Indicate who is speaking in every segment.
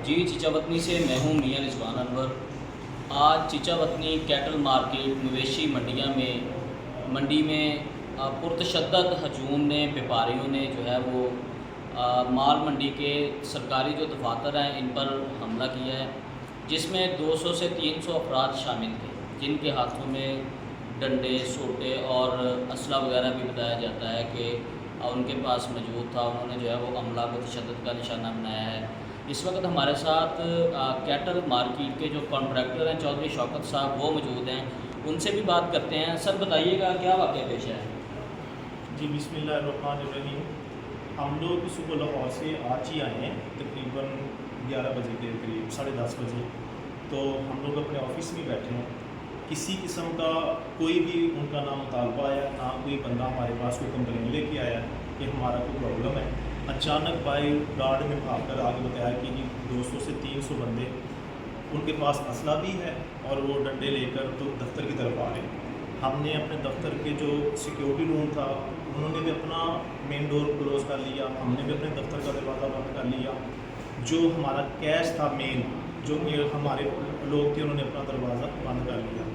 Speaker 1: جی چچا وطنی سے میں ہوں میاں رضوان انور۔ آج چچا وطنی کیٹل مارکیٹ مویشی منڈی میں پرتشدد ہجوم نے بیپاریوں نے جو ہے وہ مال منڈی کے سرکاری جو دفاتر ہیں ان پر حملہ کیا ہے، جس میں 200 سے 300 افراد شامل تھے، جن کے ہاتھوں میں ڈنڈے، سوٹے اور اسلحہ وغیرہ بھی بتایا جاتا ہے کہ ان کے پاس موجود تھا۔ انہوں نے جو ہے وہ عملہ کو تشدد کا نشانہ بنایا ہے۔ اس وقت ہمارے ساتھ کیٹل مارکیٹ کے جو کانٹریکٹر ہیں چودھری شوکت صاحب وہ موجود ہیں، ان سے بھی بات کرتے ہیں۔ سر بتائیے گا کیا واقعہ پیش ہے؟
Speaker 2: جی بسم اللہ الرحمن الرحیم۔ ہم لوگ صبح لاہور سے آج ہی آئے ہیں، تقریباً 11 بجے کے قریب، 10:30 بجے۔ تو ہم لوگ اپنے آفس میں بیٹھے ہیں، کسی قسم کا کوئی بھی ان کا نہ مطالبہ آیا، نہ کوئی بندہ ہمارے پاس کوئی کمپلین لے کے آیا کہ ہمارا کوئی پرابلم ہے۔ اچانک بائی گارڈ میں بھاگ کر آگے بتایا کہ جی 200 سے 300 بندے، ان کے پاس اسلحہ بھی ہے اور وہ ڈنڈے لے کر تو دفتر کی طرف آ رہے ہیں۔ ہم نے اپنے دفتر کے جو سیکیورٹی روم تھا انہوں نے بھی اپنا مین ڈور کلوز کر لیا، ہم نے بھی اپنے دفتر کا دروازہ بند کر لیا۔ جو ہمارا کیش تھا مین، جو ہمارے لوگ تھے، انہوں نے اپنا دروازہ بند کر لیا۔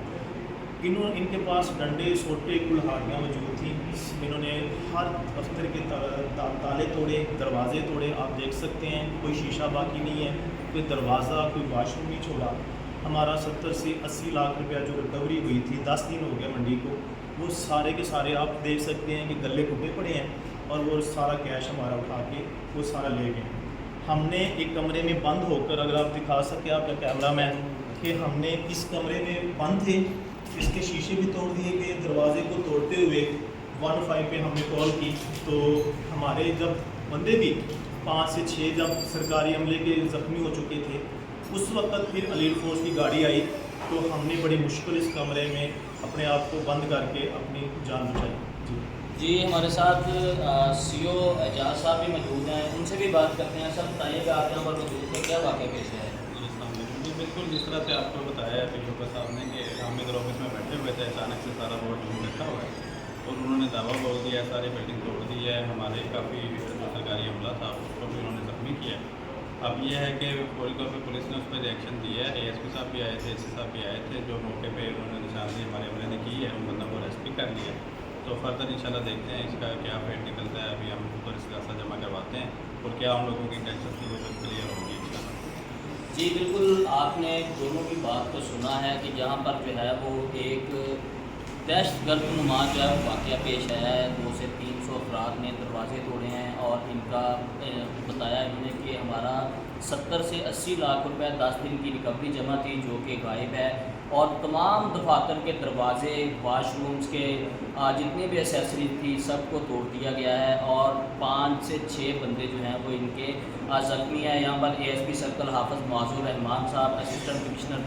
Speaker 2: ان کے پاس ڈنڈے، سوٹے، کلہاڑیاں موجود تھیں۔ انہوں نے ہر دفتر کے تالے توڑے، دروازے توڑے، آپ دیکھ سکتے ہیں کوئی شیشہ باقی نہیں ہے، کوئی دروازہ، کوئی واش روم نہیں چھوڑا۔ ہمارا 70 سے 80 لاکھ روپیہ جو ریکوری ہوئی تھی، 10 دن ہو گیا منڈی کو، وہ سارے کے سارے آپ دیکھ سکتے ہیں کہ گلے ٹوٹے پڑے ہیں، اور وہ سارا کیش ہمارا اٹھا کے وہ سارا لے گئے۔ ہم نے ایک کمرے میں بند ہو کر، اگر آپ دکھا سکیں آپ کا کیمرہ مین، کہ ہم نے اس کمرے میں بند تھے، اس کے شیشے بھی توڑ دیے گئے، دروازے کو توڑتے ہوئے 15 پہ ہم نے کال کی تو ہمارے جب بندے بھی 5 سے 6 جب سرکاری عملے کے زخمی ہو چکے تھے، اس وقت پھر ایلیٹ فورس کی گاڑی آئی تو ہم نے بڑی مشکل اس کمرے میں اپنے آپ کو بند کر کے اپنی جان بچائی۔
Speaker 1: جی ہمارے ساتھ سی او اعجاز صاحب بھی موجود ہیں، ان سے بھی بات کرتے ہیں۔ سر بتائیے گا آپ یہاں پر موجود تھے، کیا واقعہ پیش ہے؟
Speaker 3: السلام علیکم۔ جی بالکل جس طرح سے آپ کو بتایا ہے شوکت صاحب نے کہ ہم ادھر آفس میں بیٹھے ہوئے تھے، اچانک سے سارا بورڈ بیٹھا ہوا ہے اور انہوں نے دعویٰ بول دیا ہے، ساری بلڈنگ توڑ دی ہے، ہمارے کافی جو سرکاری عملہ تھا اس کو بھی انہوں نے زخمی کیا ہے۔ اب یہ ہے کہ فوری طور پہ پولیس نے اس پہ ریئیکشن دیا ہے، اے ایس پی صاحب بھی آئے تھے، ایس سی صاحب بھی آئے تھے، جو موقع پہ انہوں نے نشاندہی ہمارے عملے نے کی ہے، ان بندوں کو ریسٹ بھی کر لیا ہے۔ تو فردر انشاءاللہ دیکھتے ہیں اس کا کیا فیٹ نکلتا ہے۔ ابھی ہم پولیس کا خلاصہ جمع کرواتے ہیں اور کیا ان لوگوں کی ٹینشن تھی وہ سب کلیئر ہوگی انشاءاللہ۔
Speaker 1: جی بالکل، آپ نے دونوں کی بات کو سنا ہے کہ جہاں پر جو ہے وہ ایک دہشت گرد نما جو ہے وہ واقعہ پیش آیا ہے۔ 200 سے 300 افراد نے دروازے توڑے ہیں اور ان کا بتایا انہوں نے کہ ہمارا 70 سے 80 لاکھ روپے 10 دن کی ریکوری جمع تھی جو کہ غائب ہے، اور تمام دفاتر کے دروازے، واش رومز کے جتنی بھی ایسیسریز تھی سب کو توڑ دیا گیا ہے، اور 5 سے 6 بندے جو ہیں وہ ان کے زخمی ہیں۔ یہاں پر اے ایس پی سرکل حافظ معذور رحمان صاحب، اسسٹنٹ کمشنر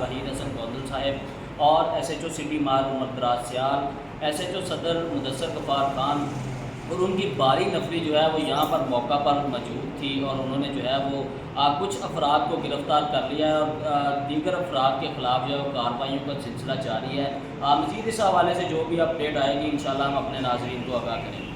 Speaker 1: وحید حسن کوندل صاحب، اور ایس ایچ او سٹی مار محمد دراز سیال، ایس ایچ او صدر مدثر غفار خان اور ان کی باری نفری جو ہے وہ یہاں پر موقع پر موجود تھی، اور انہوں نے جو ہے وہ کچھ افراد کو گرفتار کر لیا ہے، اور دیگر افراد کے خلاف جو ہے وہ کارروائیوں کا سلسلہ جاری ہے۔ مزید اس حوالے سے جو بھی اپڈیٹ آئے گی انشاءاللہ ہم اپنے ناظرین کو آگاہ کریں گے۔